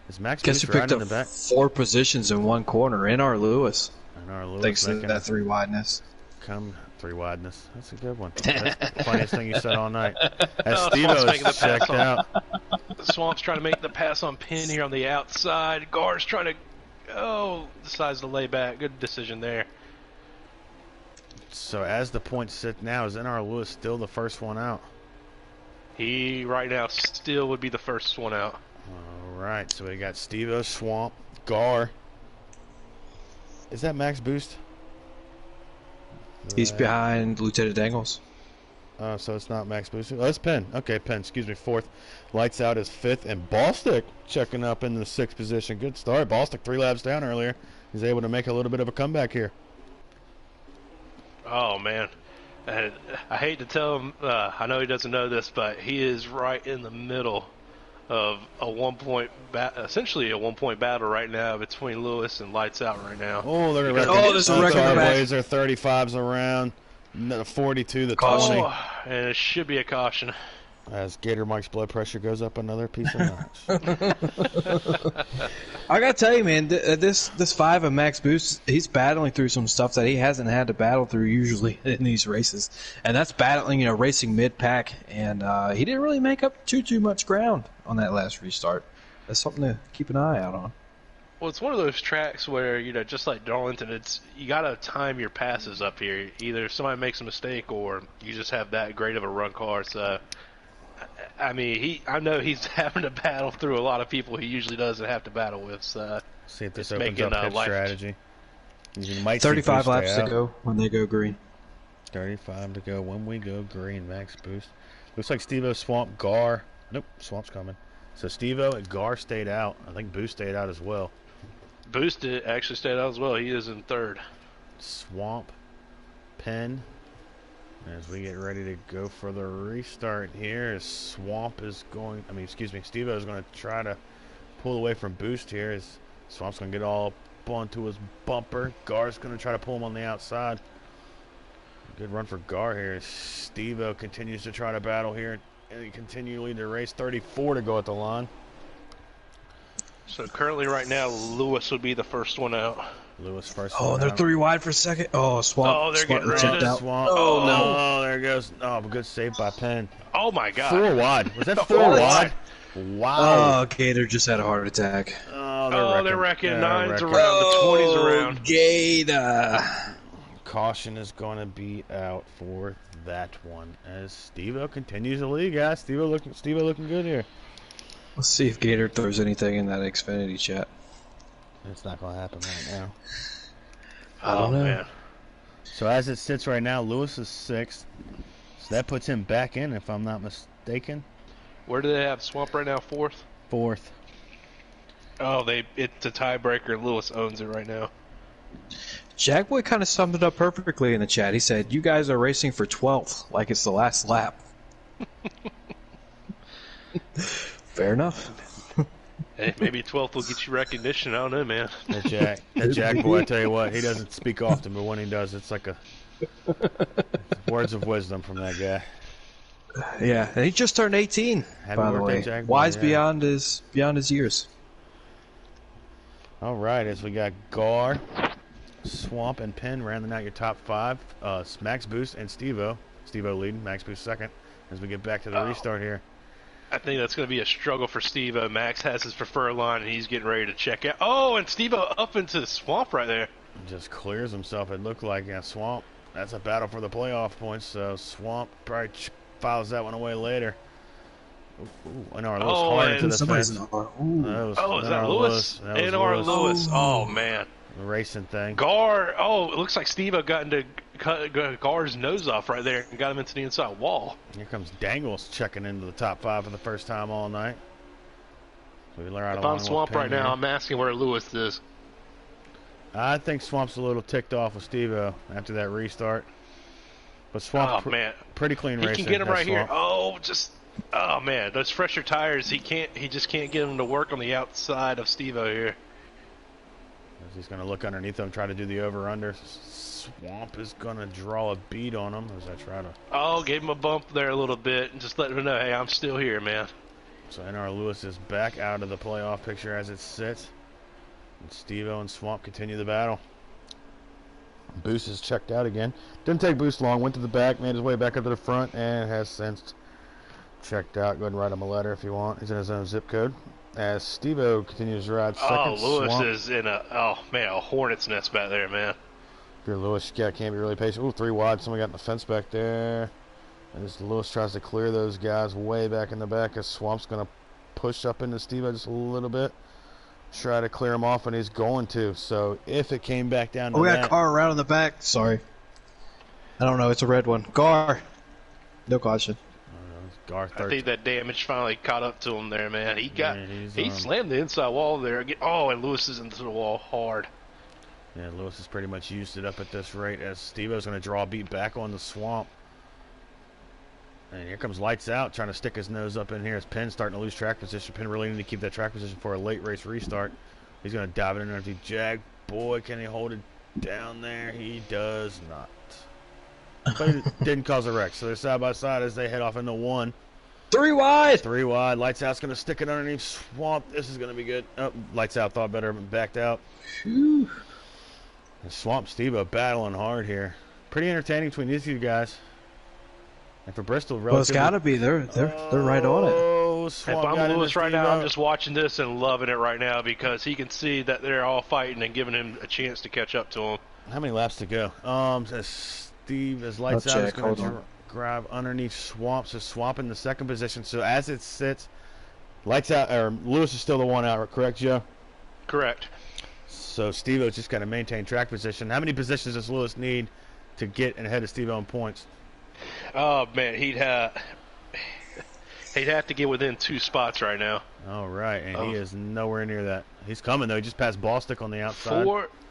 Is Max Guess who picked up 4 positions in 1 corner? NR Lewis. NR Lewis. Thanks to that 3 wideness. 3 wideness. That's a good one. That's the funniest thing you said all night. As Steve-O is checked out. Swamp's trying to make the pass on Penn here on the outside. Gar's trying to, decides to lay back. Good decision there. So as the points sit now, is NR Lewis still the first one out? He right now still would be the first one out. All right, so we got Steve-O, Swamp, Gar. Is that Max Boost? He's behind Lieutenant Dangles. So it's not Max Boost. Oh, it's Penn. Okay, Penn, excuse me, 4th. Lights Out is 5th, and Ballstick checking up in the 6th position. Good start. Ballstick 3 laps down earlier. He's able to make a little bit of a comeback here. Oh, man. And I hate to tell him, I know he doesn't know this, but he is right in the middle of essentially a 1-point battle right now between Lewis and Lights Out right now. Oh, there's a record match. Blazer 35's around, 42 the 20. And it should be a caution. As Gator Mike's blood pressure goes up another piece of notch. I gotta tell you, man, this 5 of Max Boost, he's battling through some stuff that he hasn't had to battle through usually in these races, and that's battling, racing mid-pack, and he didn't really make up too much ground on that last restart. That's something to keep an eye out on. Well, it's one of those tracks where, just like Darlington, you gotta time your passes up here. Either somebody makes a mistake or you just have that great of a run car. So, I mean, I know he's having to battle through a lot of people he usually doesn't have to battle with. So see if this opens up pit strategy. You might 35 laps to go when they go green. 35 to go when we go green. Max Boost. Looks like Steve-O, Swamp, Gar. Nope, Swamp's coming. So Steve-O and Gar stayed out. I think Boost stayed out as well. Boost actually stayed out as well. He is in 3rd. Swamp, Penn. As we get ready to go for the restart here, Steve-O is going to try to pull away from Boost here. As Swamp's going to get all up onto his bumper. Gar's going to try to pull him on the outside. Good run for Gar here. Steve-O continues to try to battle here and continually to race. 34 to go at the line. So currently right now, Lewis would be the first one out. Lewis first. Oh, they're 3 wide for 2nd. Oh, Swamp. Oh, they're getting rid of Swamp. Oh, no. Oh, there it goes. Oh, good save by Penn. Oh, my God. 4 wide. Was that 4 wide? Wow. Oh, Gator just had a heart attack. Oh, they're wrecking. 9's around. Oh, The 20's around. Gator. Caution is going to be out for that one as Steve-O continues to lead, guys. Steve-O looking good here. Let's see if Gator throws anything in that Xfinity chat. It's not going to happen right now. I don't know. Man. So as it sits right now, Lewis is 6th. So that puts him back in, if I'm not mistaken. Where do they have Swamp right now? 4th? 4th. Oh, it's a tiebreaker. Lewis owns it right now. Jackboy kind of summed it up perfectly in the chat. He said, "You guys are racing for 12th, like it's the last lap." Fair enough. Hey, maybe 12th will get you recognition. I don't know, man. That Jack boy, I tell you what, he doesn't speak often, but when he does, it's like words of wisdom from that guy. Yeah, and he just turned 18, by the way. Jack boy, Wise yeah. beyond his years. All right, as we got Gar, Swamp, and Penn rounding out your top 5. Max Boost and Steve-O. Steve-O leading, Max Boost second. As we get back to the restart here. I think that's going to be a struggle for Steve-O. Max has his preferred line, and he's getting ready to check out. Oh, and Steve-O up into the Swamp right there. Just clears himself, it looked like. Yeah, Swamp, that's a battle for the playoff points, so Swamp probably files that one away later. Ooh, NARL Lewis hard into the fence. Is Is that Lewis? NARL Lewis. Oh, man. The racing thing. Gar. Oh, it looks like Steve-O got into Gar's nose off right there and got him into the inside wall. Here comes Dangles checking into the top 5 for the first time all night. So we learn if I'm Swamp right now, I'm asking where Lewis is. I think Swamp's a little ticked off with Steve-O after that restart. But Swamp, man, pretty clean racing. He can get him right Swamp. here. Oh man, those fresher tires. He just can't get him to work on the outside of Steve-O here. He's going to look underneath him, try to do the over-under. Swamp is going to draw a bead on him as I try to... Oh, gave him a bump there a little bit and just let him know, hey, I'm still here, man. So NARL Lewis is back out of the playoff picture as it sits. And Steve-O and Swamp continue the battle. Boost is checked out again. Didn't take Boost long. Went to the back, made his way back up to the front, and has since checked out. Go ahead and write him a letter if you want. He's in his own zip code. As Steve-O continues to ride second. Oh, Lewis Swamp is in a hornet's nest back there, man. If you're Lewis, can't be really patient. Ooh, 3 wide. Someone got in the fence back there. And as Lewis tries to clear those guys way back in the back, as Swamp's going to push up into Steve-O just a little bit. Try to clear him off, and he's going to. So if it came back down to we got a car around in the back. Sorry. I don't know. It's a red one. Gar. No caution. I think that damage finally caught up to him there, man. He slammed the inside wall there. Oh, and Lewis is into the wall hard. Yeah, Lewis has pretty much used it up at this rate as Steve-O's going to draw a beat back on the Swamp. And here comes Lights Out, trying to stick his nose up in here as Penn's starting to lose track position. Penn really need to keep that track position for a late race restart. He's going to dive it in underneath Jag. Boy, can he hold it down there? He does not. But it didn't cause a wreck. So they're side by side as they head off into 1. 3 wide. 3 wide. Lights Out's going to stick it underneath Swamp. This is going to be good. Oh, Lights Out thought better, but backed out. Whew. And Swamp Steve-O battling hard here. Pretty entertaining between these two guys. And for Bristol, well, it's got to be. They're right on it. Oh, Swamp if I'm Lewis right now, I'm just watching this and loving it right now because he can see that they're all fighting and giving him a chance to catch up to him. How many laps to go? As Lights Out is going to grab underneath Swamp. So Swamp in the second position. So as it sits, Lights Out, or Lewis is still the one out, correct, Joe? Correct. So Steve-O's just got to maintain track position. How many positions does Lewis need to get ahead of Steve-O in points? Oh man, he'd have to get within 2 spots right now. All right, and he is nowhere near that. He's coming though. He just passed Ballstick on the outside.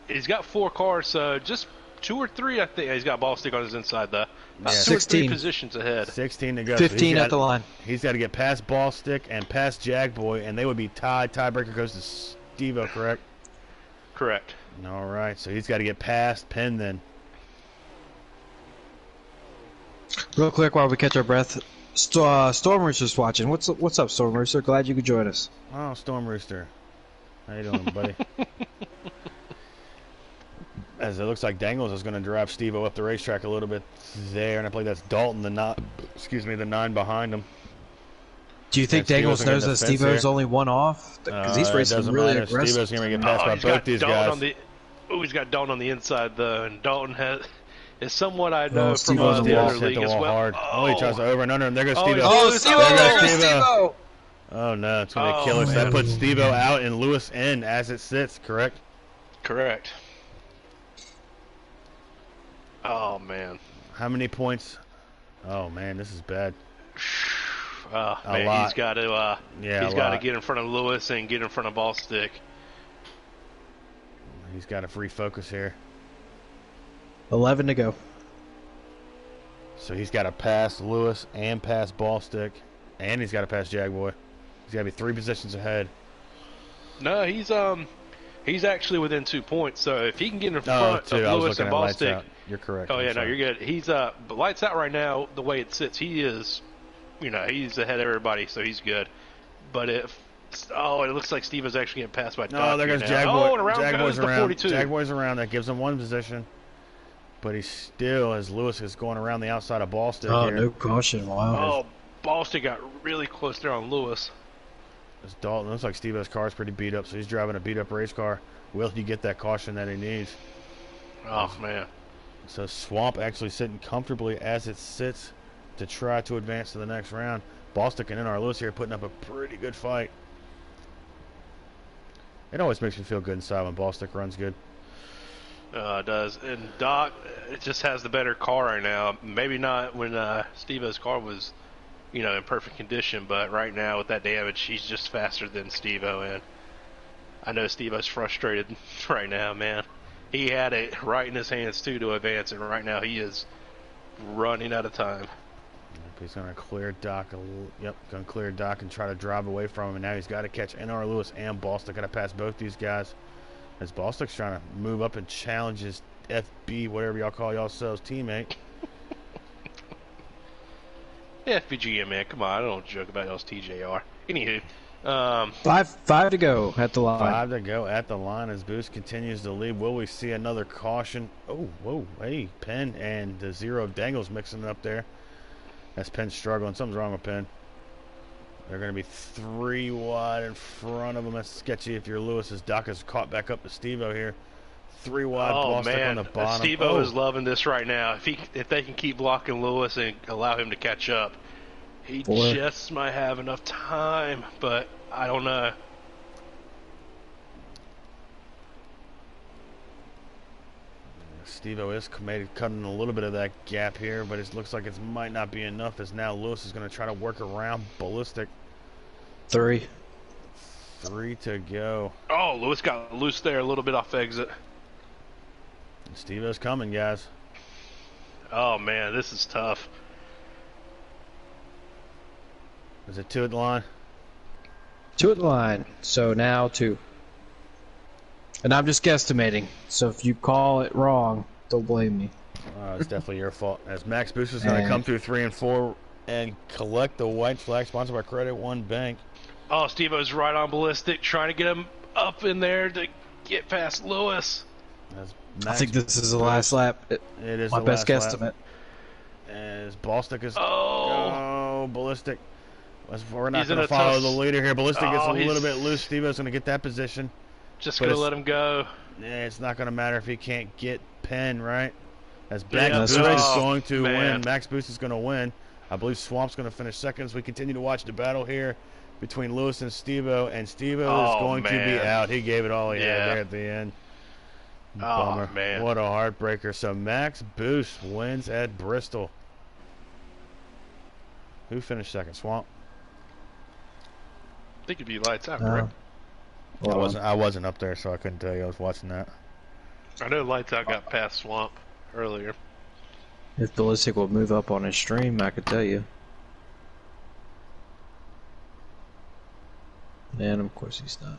He's got 4 cars, so just 2 or 3. I think he's got Ballstick on his inside though. Yeah. 16 3 positions ahead. 16 to go. 15 at the line. He's got to get past Ballstick and past Jagboy, and they would be tied. Tiebreaker goes to Steve-O, correct? Correct. All right, so he's got to get past Penn then. Real quick while we catch our breath, Storm Rooster's watching. What's up, Storm Rooster? Glad you could join us. Oh, Storm Rooster. How you doing, buddy? As it looks like Dangles is going to drive Steve-O up the racetrack a little bit there, and I believe that's Dalton, the 9 behind him. Do you think Dangles knows that Steve-O's only 1 off? Because he's racing really aggressive. Steve-O's going to get passed by both these guys. He's got Dalton on the inside though, and Dalton is somewhat I know from the other league as well. Hard. Oh, he tries to over and under him. There goes Steve-O. Oh, Steve-O! Oh no, it's going to be a killer. So that puts Steve-O out and Lewis in as it sits, correct? Correct. Oh man. How many points? Oh man, this is bad. Man, lot. he's got to get in front of Lewis and get in front of Ball Stick. He's got to refocus here. 11 to go. So he's got to pass Lewis and pass Ball Stick, and he's got to pass Jagboy. He's got to be 3 positions ahead. No, he's actually within 2 points. So if he can get in front of Lewis and Ball Stick, you're correct. Oh yeah, no, you're good. He's but lights out right now. The way it sits, he is, he's ahead of everybody, so he's good. But it looks like Steve is actually getting passed by. No, there goes Jagboy. Oh, and around Jagboy's goes the around. 42. Jagboy's around. That gives him 1 position. But he's still, as Lewis is going around the outside of Ball Stick here. No caution. Wow. Oh, Ball Stick got really close there on Lewis. As Dalton looks like Steve-O's car is pretty beat up, so he's driving a beat up race car. Will he get that caution that he needs? Oh man. So Swamp actually sitting comfortably as it sits to try to advance to the next round. Ball Stick and NR Lewis here putting up a pretty good fight. It always makes me feel good inside when Ball Stick runs good. It does. And Doc, it just has the better car right now. Maybe not when Steve-O's car was, in perfect condition, but right now with that damage, he's just faster than Steve-O. And I know Steve-O's frustrated right now, man. He had it right in his hands, too, to advance, and right now he is running out of time. He's going to clear Doc. Yep, going to clear Doc and try to drive away from him. And now he's got to catch NR Lewis and Ball Stick. Got to pass both these guys. As Ball Stick's trying to move up and challenge his FB, whatever y'all call yourselves, teammate. FBGM, man. Come on, I don't joke about y'all's TJR. Anywho. Five to go at the line. 5 to go at the line as Boost continues to lead. Will we see another caution? Oh, whoa, hey, Penn and the Zero Dangles mixing it up there. That's Penn struggling. Something's wrong with Penn. They're going to be 3 wide in front of him. That's sketchy if you're Lewis, as Doc is caught back up to Steve-O here. 3 wide, Ball Stick on the bottom. Steve-O is loving this right now. If they can keep blocking Lewis and allow him to catch up, he just might have enough time, but I don't know. Steve-O is cutting a little bit of that gap here, but it looks like it might not be enough, as now Lewis is going to try to work around Ballistic. 3 to go. Oh, Lewis got loose there a little bit off exit. Steve-O's coming, guys. Oh, man, this is tough. Is it 2 at the line? 2 at the line. So now 2. And I'm just guesstimating. So if you call it wrong, don't blame me. It's definitely your fault. As Max Boost is going to come through 3 and 4 and collect the white flag, sponsored by Credit One Bank. Oh, Steve-O's right on Ballistic, trying to get him up in there to get past Lewis. I think this is the last lap. It is my the best last guesstimate. lap. As Ballstick is Ballistic. We're not going to follow the leader here. Ballistic gets a little bit loose. Steve-O's going to get that position. Just going to let him go. Yeah, it's not going to matter if he can't get Penn, right? As Max Boost is going to win. Max Boost is going to win. I believe Swamp's going to finish second as we continue to watch the battle here between Lewis and Steve-O. And Steve-O is going to be out. He gave it all he had there at the end. Bummer. Oh, man. What a heartbreaker. So Max Boost wins at Bristol. Who finished second? Swamp? I think it'd be lights out, correct? I wasn't up there, so I couldn't tell you. I was watching that. I know lights out got past Swamp earlier. If Ballistic will move up on his stream, I could tell you. And of course he's not.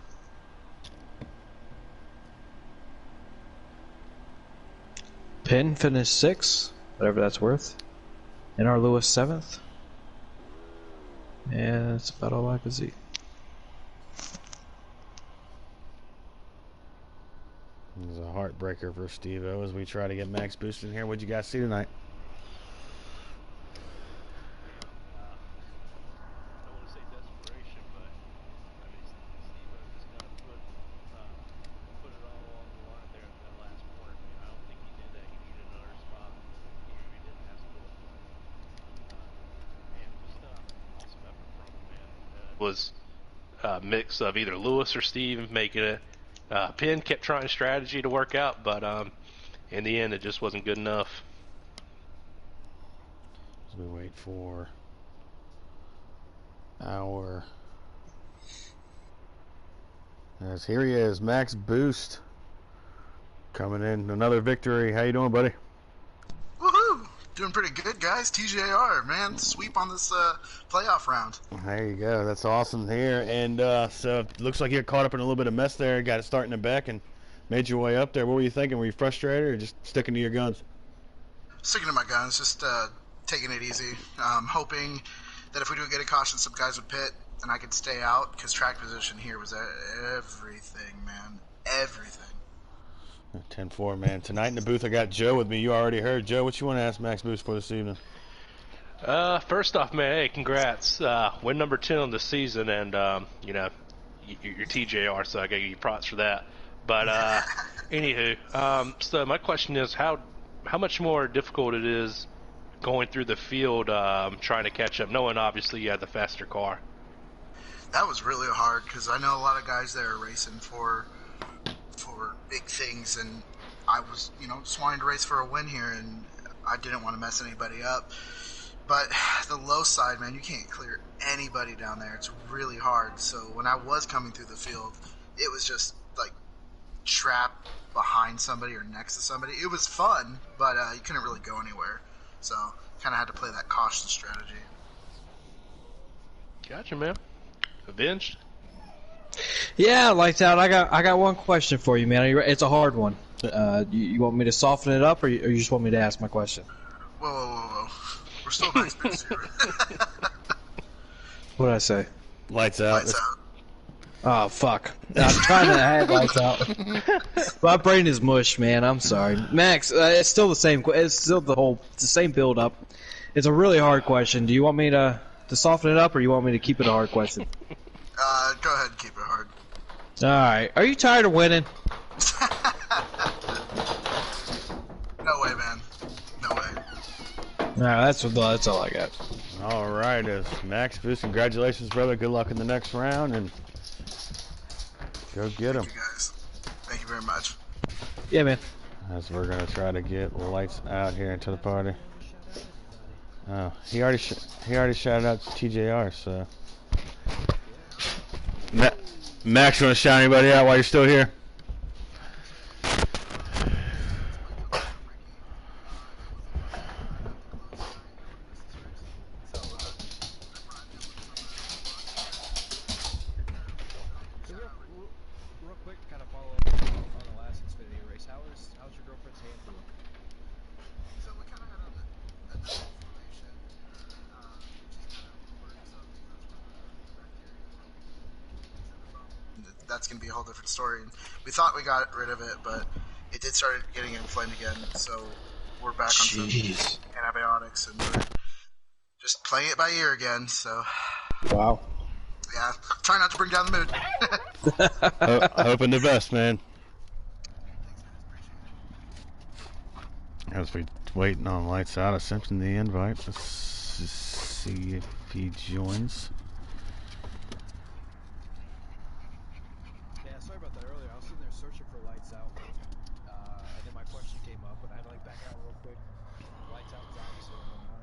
Penn finished 6th, whatever that's worth. NR Lewis 7th. And that's about all I can see. This is a heartbreaker for Steve-O as we try to get Max Boost in here. What'd you guys see tonight? I don't want to say desperation, but I mean, Steve-O just kind of put it all on the line there in that last corner. I don't think he did that. He needed another spot. He didn't have to do it. Man, just awesome effort from him, man. It was a mix of either Lewis or Steve making it. Penn kept trying strategy to work out, but in the end, it just wasn't good enough. As we wait for our... As here he is, Max Boost. Coming in, another victory. How you doing, buddy? Woohoo! Doing pretty good, guys. TJR, man. Sweep on this playoff round. There you go. That's awesome here. And so it looks like you got caught up in a little bit of mess there. Got it starting in the back and made your way up there. What were you thinking? Were you frustrated or just sticking to your guns? Sticking to my guns, just taking it easy. Hoping that if we do get a caution, some guys would pit and I could stay out, because track position here was everything, man. Everything. 10-4, man. Tonight in the booth, I got Joe with me. You already heard. Joe, what you want to ask Max Boost for this evening? First off, man, hey, congrats. Win number 10 on the season, and, you know, you're TJR, so I gotta give you props for that. But, anywho, so my question is how much more difficult it is going through the field, trying to catch up, knowing obviously you have the faster car? That was really hard, because I know a lot of guys that are racing for big things, and I was, you know, just wanting to race for a win here, and I didn't want to mess anybody up. But the low side, man, you can't clear anybody down there. It's really hard. So when I was coming through the field, it was just like trapped behind somebody or next to somebody. It was fun, but you couldn't really go anywhere. So kind of had to play that caution strategy. Gotcha, man. Avenged? Yeah, lights out. I got one question for you, man. It's a hard one. You want me to soften it up, or you just want me to ask my question? Whoa. We're still nice boots here. What did I say? Lights out. Lights out. Oh, fuck. I'm trying to add lights out. My brain is mush, man. I'm sorry. Max, it's still the same. It's still it's the same build up. It's a really hard question. Do you want me to soften it up, or you want me to keep it a hard question? Go ahead and keep it hard. Alright. Are you tired of winning? No way, man. No way. Alright, that's all I got. All right, Max Boost, congratulations, brother. Good luck in the next round, and go get him. Thank you, guys. Thank you very much. Yeah, man. As we're gonna try to get lights out here into the party. Oh, he already shouted out to TJR, so. Max, you want to shout anybody out while you're still here? Real quick, kind of follow up on the last Xfinity race. How's your girlfriend's hand feeling? So we kind of had a information. She's kind of worried that's going to be a whole different story. And we thought we got rid of it, but it did start getting inflamed again. So we're back on some antibiotics, and we're just playing it by ear again. So Wow. yeah, try not to bring down the mood. Hoping the best, man. As we waiting on lights out, I sent him the invite. Let's see if he joins. Yeah, sorry about that earlier. I was sitting there searching for lights out, and then my question came up, and I had to back out real quick. Lights out was obviously on my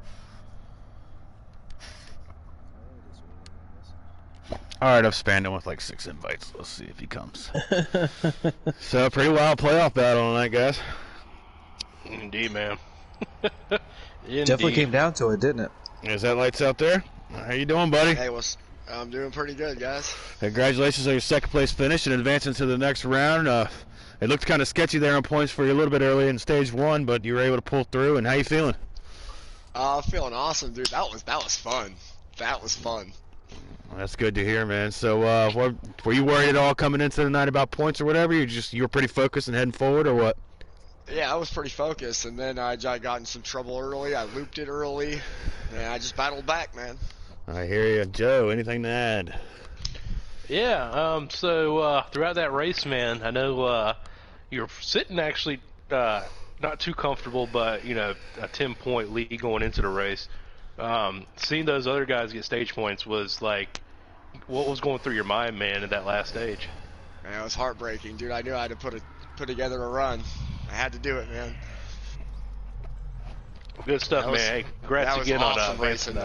mind. All right, I've spammed him with like 6 invites. Let's see if he comes. So, pretty wild playoff battle tonight, guys. Indeed, man. Definitely came down to it, didn't it? Is that lights out there? How you doing, buddy? Hey, I'm doing pretty good, guys. Congratulations on your second place finish and advancing to the next round. It looked kind of sketchy there on points for you a little bit early in stage 1, but you were able to pull through. And how you feeling? Feeling awesome, dude. That was fun. That was fun. Well, that's good to hear, man. So, were you worried at all coming into the night about points or whatever? You were pretty focused and heading forward, or what? Yeah, I was pretty focused, and then I got in some trouble early. I looped it early, and I just battled back, man. I hear you, Joe. Anything to add? Yeah. So throughout that race, man, I know you're sitting actually not too comfortable, but you know, a 10-point lead going into the race. Seeing those other guys get stage points was like, what was going through your mind, man, at that last stage? Man, it was heartbreaking, dude. I knew I had to put together a run. I had to do it, man. Good stuff, man. Hey, congrats again awesome on racing.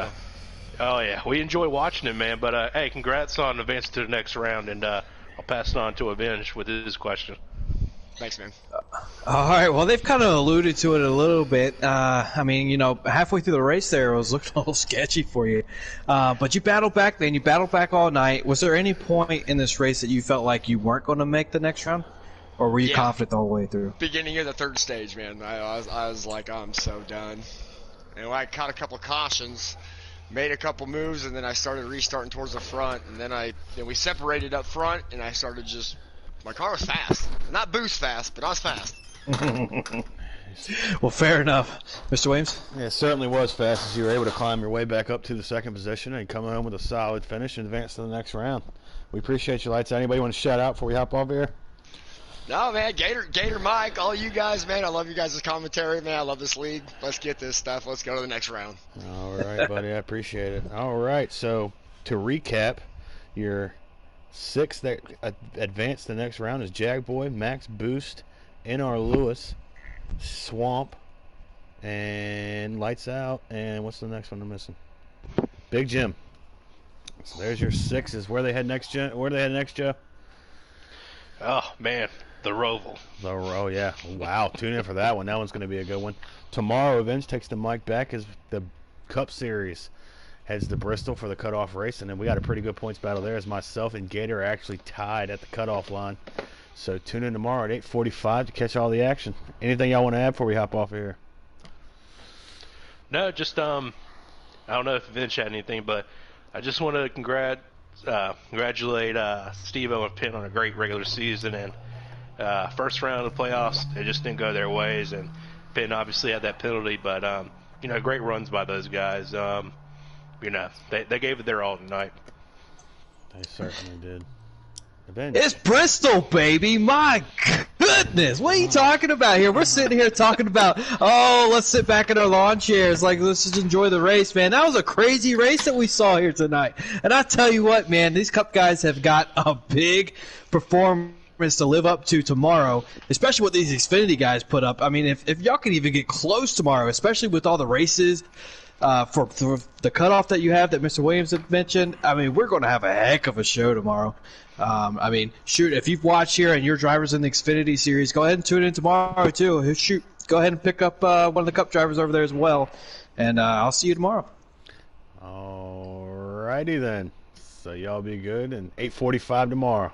Oh yeah, we enjoy watching it, man. But hey, congrats on advancing to the next round, and I'll pass it on to Avenge with his question. Thanks, man. All right. Well, they've kind of alluded to it a little bit. I mean, halfway through the race there, it was looking a little sketchy for you. But you battled back then. You battled back all night. Was there any point in this race that you felt like you weren't going to make the next round? Or were you confident the whole way through? Beginning of the third stage, man. I was like, I'm so done. And I caught a couple cautions, made a couple moves, and then I started restarting towards the front. And then we separated up front, and I started just... My car was fast. Not boost fast, but I was fast. Well, fair enough. Mr. Williams? Yeah, it certainly was fast as you were able to climb your way back up to the second position and come home with a solid finish and advance to the next round. We appreciate you, Lights. Anybody want to shout out before we hop off here? No, man. Gator Mike, all you guys, man. I love you guys' commentary, man. I love this league. Let's get this stuff. Let's go to the next round. All right, buddy. I appreciate it. All right, so to recap, your 6 that advanced the next round is Jagboy, Max Boost, NR Lewis, Swamp, and Lights Out. And what's the next one I'm missing? Big Jim. So there's your 6s. Where they head next, Joe? Oh man, the Roval. Oh yeah. Wow. Tune in for that one. That one's going to be a good one. Tomorrow, Avenge takes the mic back as the Cup Series heads to Bristol for the cutoff race, and then we got a pretty good points battle there as myself and Gator are actually tied at the cutoff line. So tune in tomorrow at 8:45 to catch all the action. Anything y'all want to add before we hop off here? No, just I don't know if Vince had anything, but I just want to congratulate Steve-O and Penn on a great regular season, and first round of the playoffs, it just didn't go their ways, and Penn obviously had that penalty, but great runs by those guys. They gave it their all tonight. They certainly did. Avenge. It's Bristol, baby. My goodness. What are you talking about here? We're sitting here talking about, let's sit back in our lawn chairs. Like, let's just enjoy the race, man. That was a crazy race that we saw here tonight. And I tell you what, man, these Cup guys have got a big performance to live up to tomorrow, especially what these Xfinity guys put up. I mean, if y'all can even get close tomorrow, especially with all the races for the cutoff that you have that Mr. Williams had mentioned, I mean, we're going to have a heck of a show tomorrow. I mean, shoot, if you've watched here and your driver's in the Xfinity series, go ahead and tune in tomorrow, too. Shoot, go ahead and pick up one of the Cup drivers over there as well, and I'll see you tomorrow. All righty then. So y'all be good, and 8:45 tomorrow.